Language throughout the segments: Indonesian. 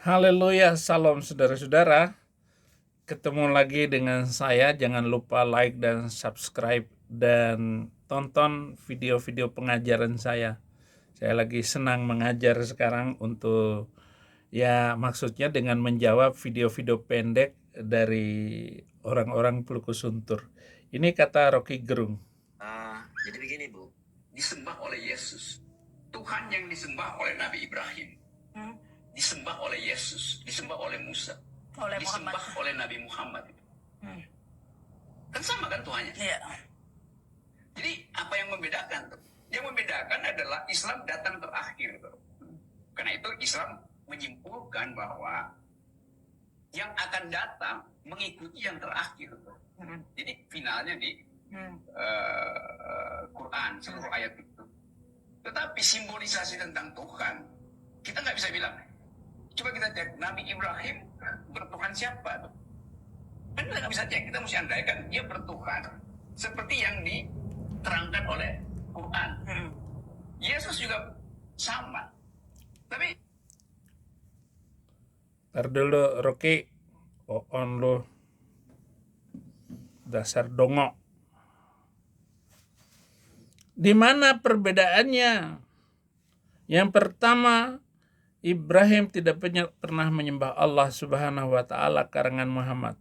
Haleluya, salam saudara-saudara. Ketemu lagi dengan saya. Jangan lupa like dan subscribe dan tonton video-video pengajaran saya. Saya lagi senang mengajar sekarang untuk maksudnya dengan menjawab video-video pendek dari orang-orang Peluku Suntur. Ini kata Rocky Gerung. Jadi begini Bu, disembah oleh Yesus. Tuhan yang disembah oleh Nabi Ibrahim, disembah oleh Yesus, disembah oleh Musa, disembah oleh Nabi Muhammad. Kan sama kan Tuhannya? Iya. Jadi apa yang membedakan tuh? Yang membedakan adalah Islam datang terakhir tuh. Karena itu Islam menyimpulkan bahwa yang akan datang mengikuti yang terakhir tuh. Jadi finalnya di Quran seluruh ayat itu. Tetapi simbolisasi tentang Tuhan kita nggak bisa bilang. Coba kita cek Nabi Ibrahim bertuhan siapa tuh? Kan kita nggak bisa cek, kita mesti andaikan dia bertuhan seperti yang diterangkan oleh Quran. Yesus juga sama. Tapi Ntar dulu Rocky, on lo dasar dongok. Di mana perbedaannya? Yang pertama, Ibrahim tidak pernah menyembah Allah Subhanahu wa taala karangan Muhammad.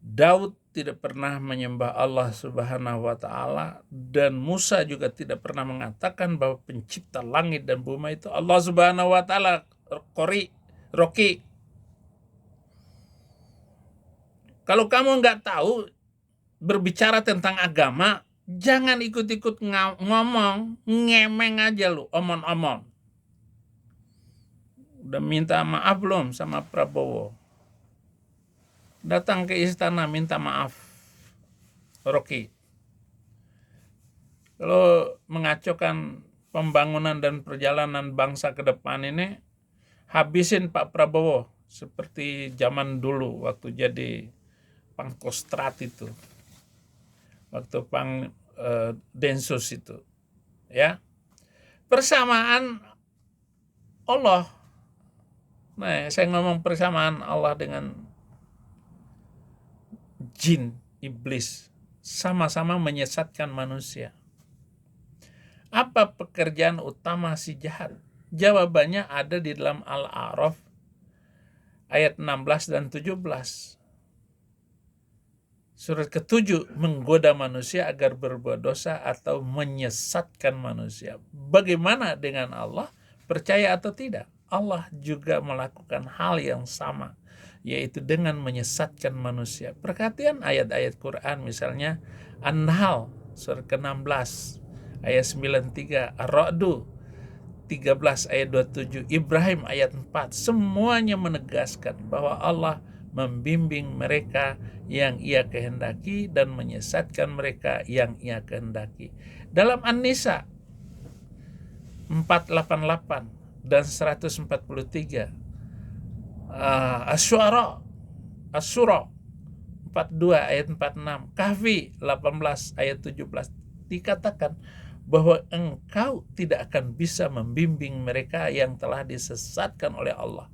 Daud tidak pernah menyembah Allah Subhanahu wa taala, dan Musa juga tidak pernah mengatakan bahwa pencipta langit dan bumi itu Allah Subhanahu wa taala. Rocky, kalau kamu nggak tahu berbicara tentang agama, jangan ikut-ikut ngomong, ngemeng aja lu, omong-omong. Udah minta maaf belum sama Prabowo? Datang ke istana minta maaf, Rocky. Kalau mengacaukan pembangunan dan perjalanan bangsa ke depan ini, habisin Pak Prabowo seperti zaman dulu waktu jadi Pangkostrat itu, waktu Densus itu, ya. Persamaan Allah. Nah, saya ngomong persamaan Allah dengan jin, iblis, sama-sama menyesatkan manusia. Apa pekerjaan utama si jahat? Jawabannya ada di dalam Al-A'raf ayat 16 dan 17. Surat ke-7, menggoda manusia agar berbuat dosa atau menyesatkan manusia. Bagaimana dengan Allah? Percaya atau tidak? Allah juga melakukan hal yang sama, yaitu dengan menyesatkan manusia. Perhatian ayat-ayat Quran, misalnya An-Nahl surat ke-16 ayat 93, Ar-Ra'du 13 ayat 27, Ibrahim ayat 4, semuanya menegaskan bahwa Allah membimbing mereka yang ia kehendaki dan menyesatkan mereka yang ia kehendaki. Dalam An-Nisa 488 dan 143, Asy-Syu'ara 42 ayat 46, Kahfi 18 ayat 17, dikatakan bahwa engkau tidak akan bisa membimbing mereka yang telah disesatkan oleh Allah.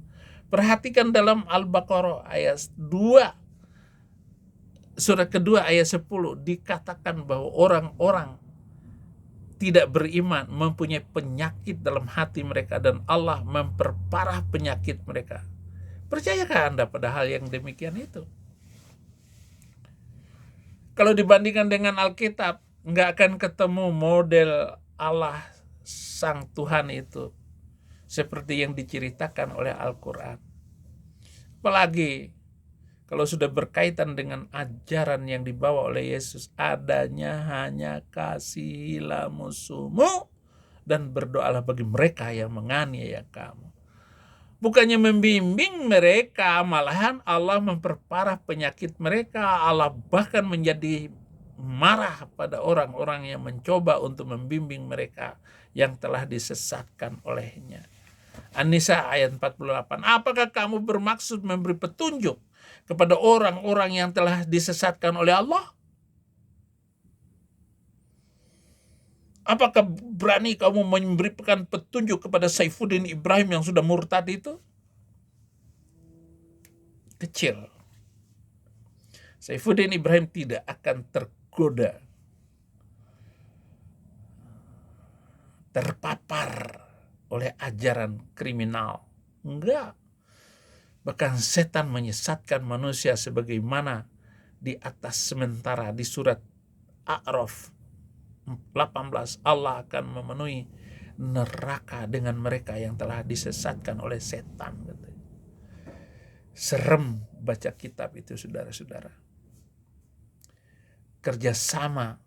Perhatikan dalam Al-Baqarah ayat 2, surat kedua ayat 10, dikatakan bahwa orang-orang tidak beriman mempunyai penyakit dalam hati mereka dan Allah memperparah penyakit mereka. Percayakah Anda pada hal yang demikian itu? Kalau dibandingkan dengan Alkitab, nggak akan ketemu model Allah Sang Tuhan itu seperti yang diceritakan oleh Al-Quran. Apalagi kalau sudah berkaitan dengan ajaran yang dibawa oleh Yesus, adanya hanya kasihilah musuhmu dan berdoalah bagi mereka yang menganiaya kamu. Bukannya membimbing mereka, malahan Allah memperparah penyakit mereka. Allah bahkan menjadi marah pada orang-orang yang mencoba untuk membimbing mereka yang telah disesatkan olehnya. An-Nisa ayat 48, apakah kamu bermaksud memberi petunjuk kepada orang-orang yang telah disesatkan oleh Allah? Apakah berani kamu memberikan petunjuk kepada Saifuddin Ibrahim yang sudah murtad itu? kecil, Saifuddin Ibrahim tidak akan tergoda, terpapar oleh ajaran kriminal. Enggak. Bahkan setan menyesatkan manusia sebagaimana di atas sementara di surat A'raf 18, Allah akan memenuhi neraka dengan mereka yang telah disesatkan oleh setan. Serem baca kitab itu, saudara-saudara. Kerjasama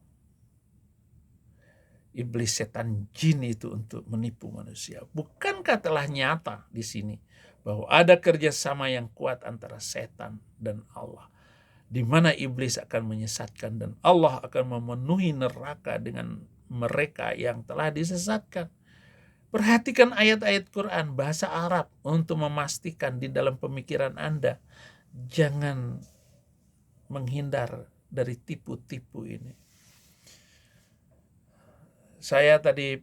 iblis, setan, jin itu untuk menipu manusia. Bukankah telah nyata di sini bahwa ada kerjasama yang kuat antara setan dan Allah, di mana iblis akan menyesatkan dan Allah akan memenuhi neraka dengan mereka yang telah disesatkan. Perhatikan ayat-ayat Quran bahasa Arab untuk memastikan di dalam pemikiran Anda jangan menghindar dari tipu-tipu ini. Saya tadi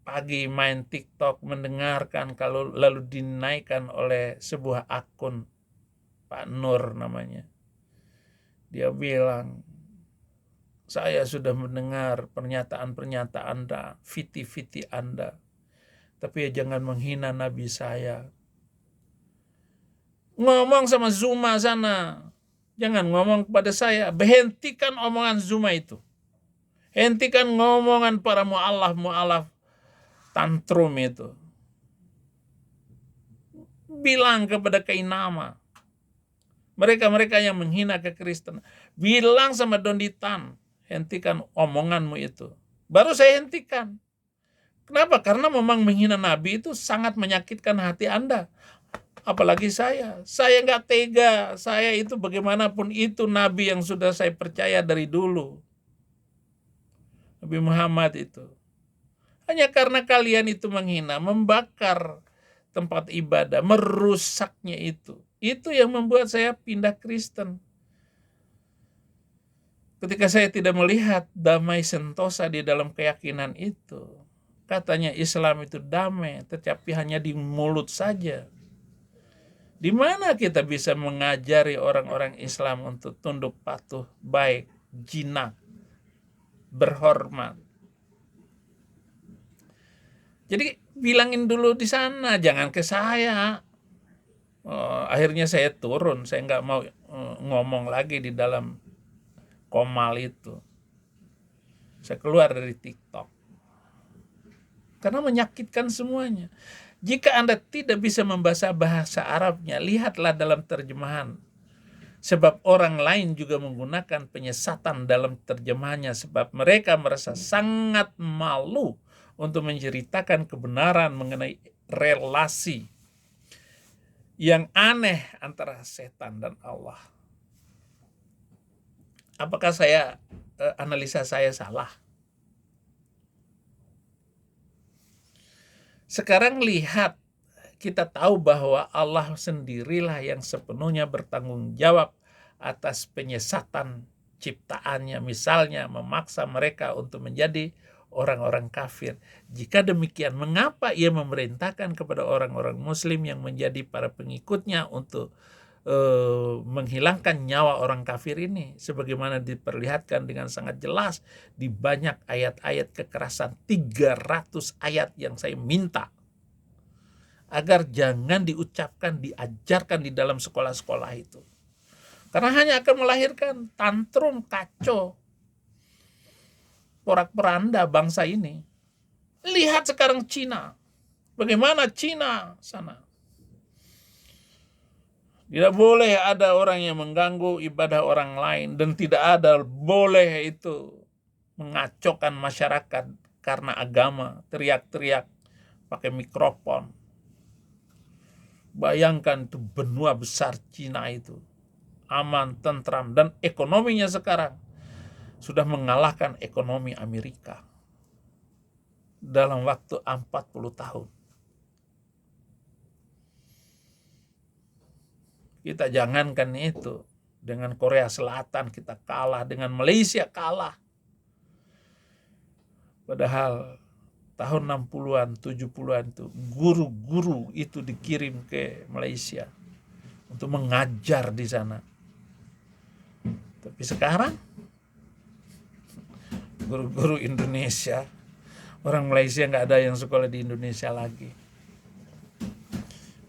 pagi main TikTok, mendengarkan kalau lalu dinaikkan oleh sebuah akun, Pak Nur namanya. Dia bilang, saya sudah mendengar pernyataan-pernyataan Anda, fiti-fiti Anda, tapi ya jangan menghina Nabi saya. Ngomong sama Zuma sana, jangan ngomong kepada saya. Hentikan omongan Zuma itu. Hentikan ngomongan para mu'alaf tantrum itu. Bilang kepada Kainama, mereka-mereka yang menghina kekristenan, bilang sama Donditan, hentikan omonganmu itu. Baru saya hentikan. Kenapa? Karena memang menghina Nabi itu sangat menyakitkan hati Anda. Apalagi saya nggak tega. Saya itu bagaimanapun itu Nabi yang sudah saya percaya dari dulu. Nabi Muhammad itu. Hanya karena kalian itu menghina, membakar tempat ibadah, merusaknya itu. Itu yang membuat saya pindah Kristen. Ketika saya tidak melihat damai sentosa di dalam keyakinan itu. Katanya Islam itu damai, tetapi hanya di mulut saja. Di mana kita bisa mengajari orang-orang Islam untuk tunduk patuh, baik, jinak, berhormat. Jadi bilangin dulu di sana, jangan ke saya. Akhirnya saya turun, saya nggak mau ngomong lagi di dalam komal itu. Saya keluar dari TikTok. Karena menyakitkan semuanya. Jika Anda tidak bisa membaca bahasa Arabnya, lihatlah dalam terjemahan. Sebab orang lain juga menggunakan penyesatan dalam terjemahannya, sebab mereka merasa sangat malu untuk menceritakan kebenaran mengenai relasi yang aneh antara setan dan Allah. Apakah analisa saya salah? Sekarang lihat, kita tahu bahwa Allah sendirilah yang sepenuhnya bertanggung jawab atas penyesatan ciptaannya. Misalnya memaksa mereka untuk menjadi orang-orang kafir. Jika demikian, mengapa ia memerintahkan kepada orang-orang muslim yang menjadi para pengikutnya untuk menghilangkan nyawa orang kafir ini, sebagaimana diperlihatkan dengan sangat jelas di banyak ayat-ayat kekerasan, 300 ayat yang saya minta agar jangan diucapkan, diajarkan di dalam sekolah-sekolah itu, karena hanya akan melahirkan tantrum, kacau, porak-poranda bangsa ini. Lihat sekarang Cina, bagaimana Cina sana. Tidak boleh ada orang yang mengganggu ibadah orang lain, dan tidak ada boleh itu mengacaukan masyarakat karena agama, teriak-teriak pakai mikrofon. Bayangkan itu benua besar Cina itu, aman, tentram, dan ekonominya sekarang sudah mengalahkan ekonomi Amerika dalam waktu 40 tahun. Kita jangankan itu, dengan Korea Selatan kita kalah, dengan Malaysia kalah. Padahal tahun 60-an, 70-an itu guru-guru itu dikirim ke Malaysia untuk mengajar di sana. Tapi sekarang guru-guru Indonesia, orang Malaysia nggak ada yang sekolah di Indonesia lagi.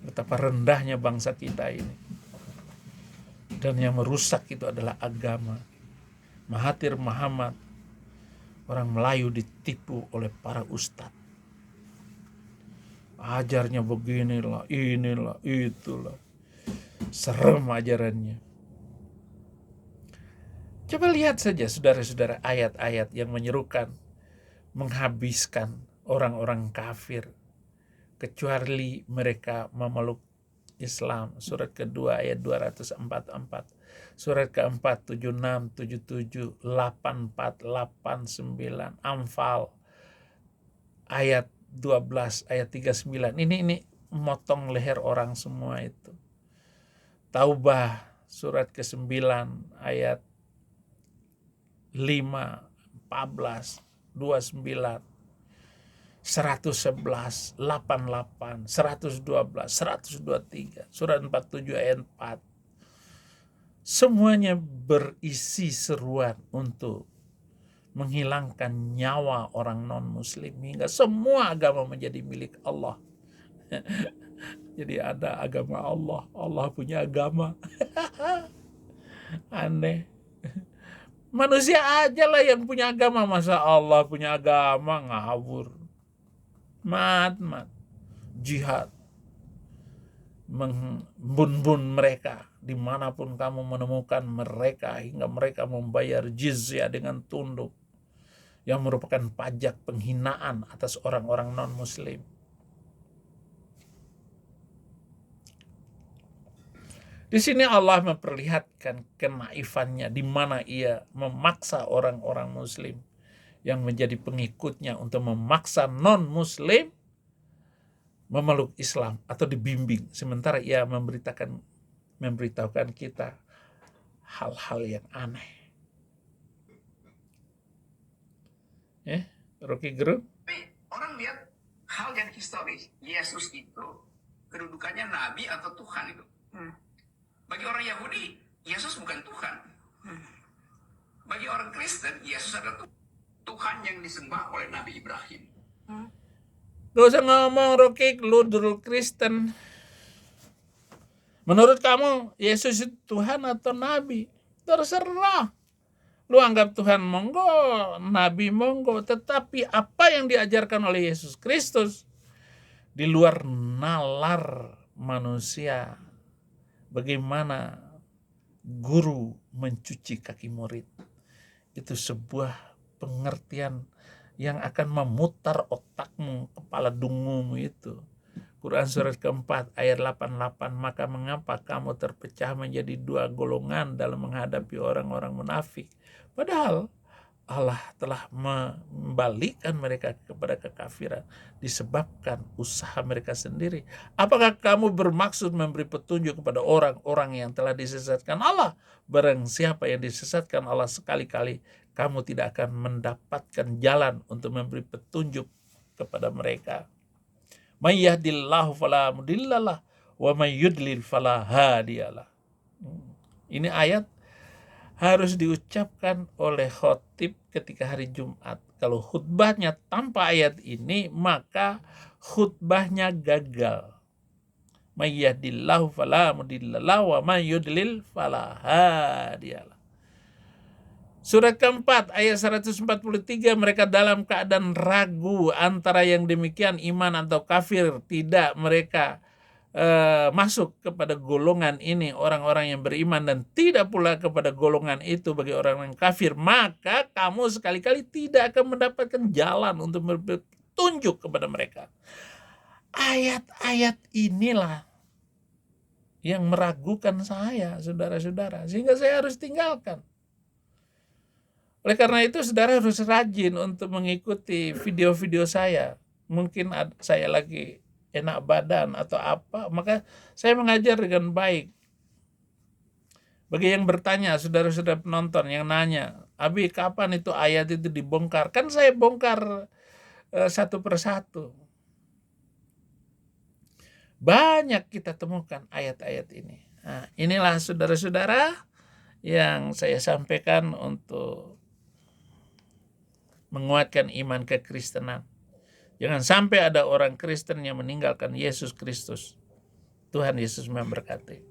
Betapa rendahnya bangsa kita ini. Dan yang merusak itu adalah agama. Mahathir Muhammad, orang Melayu ditipu oleh para ustadz. Ajarnya beginilah, inilah, itulah. Serem ajarannya. Coba lihat saja saudara-saudara ayat-ayat yang menyerukan menghabiskan orang-orang kafir kecuali mereka memeluk Islam. Surat kedua ayat 244. Surat keempat 76, 77, 84, 89. Anfal ayat 12, ayat 39. Ini motong leher orang semua itu. Taubah surat ke-9 ayat 5, 14, 29, 111, 88, 112, 123, surat 47 ayat 4. Semuanya berisi seruan untuk menghilangkan nyawa orang non-muslim hingga semua agama menjadi milik Allah. Jadi ada agama Allah, Allah punya agama. Aneh. Manusia aja lah yang punya agama, masa Allah punya agama? Ngawur. Mat. Jihad. Membun-bun mereka dimanapun kamu menemukan mereka hingga mereka membayar jizyah dengan tunduk yang merupakan pajak penghinaan atas orang-orang non-muslim. Di sini Allah memperlihatkan kenaifannya di mana ia memaksa orang-orang muslim yang menjadi pengikutnya untuk memaksa non-muslim memeluk Islam atau dibimbing, sementara ia memberitahukan kita hal-hal yang aneh. Rocky Gerung? Orang lihat hal yang historis. Yesus itu kedudukannya nabi atau Tuhan itu. Bagi orang Yahudi, Yesus bukan Tuhan. Bagi orang Kristen, Yesus adalah Tuhan yang disembah oleh Nabi Ibrahim. Gak usah ngomong, Rocky, lu dulu Kristen. Menurut kamu, Yesus itu Tuhan atau Nabi? Terserah. Lu anggap Tuhan monggo, Nabi monggo. Tetapi apa yang diajarkan oleh Yesus Kristus di luar nalar manusia, bagaimana guru mencuci kaki murid, itu sebuah pengertian yang akan memutar otakmu, kepala dungumu itu. Quran surat keempat ayat 88, maka mengapa kamu terpecah menjadi dua golongan dalam menghadapi orang-orang munafik? Padahal Allah telah membalikkan mereka kepada kekafiran disebabkan usaha mereka sendiri. Apakah kamu bermaksud memberi petunjuk kepada orang-orang yang telah disesatkan Allah? Barang siapa yang disesatkan Allah sekali-kali, kamu tidak akan mendapatkan jalan untuk memberi petunjuk kepada mereka. May yahdillahu fala mudhillalah wa may yudlil fala hadiyalah. Ini ayat harus diucapkan oleh khotib ketika hari Jumat. Kalau khutbahnya tanpa ayat ini, maka khutbahnya gagal. May yahdillahu fala mudhillalah wa may yudlil fala hadiyalah. Surat keempat ayat 143, mereka dalam keadaan ragu antara yang demikian iman atau kafir. Tidak, mereka masuk kepada golongan ini orang-orang yang beriman dan tidak pula kepada golongan itu bagi orang yang kafir. Maka kamu sekali-kali tidak akan mendapatkan jalan untuk bertunjuk kepada mereka. Ayat-ayat inilah yang meragukan saya, saudara-saudara, sehingga saya harus tinggalkan. Oleh karena itu, saudara harus rajin untuk mengikuti video-video saya. Mungkin saya lagi enak badan atau apa, maka saya mengajar dengan baik. Bagi yang bertanya, saudara-saudara penonton yang nanya, Abi, kapan itu ayat itu dibongkar? Kan saya bongkar satu persatu. Banyak kita temukan ayat-ayat ini. Nah, inilah saudara-saudara yang saya sampaikan untuk menguatkan iman kekristenan. Jangan sampai ada orang Kristen yang meninggalkan Yesus Kristus. Tuhan Yesus memberkati.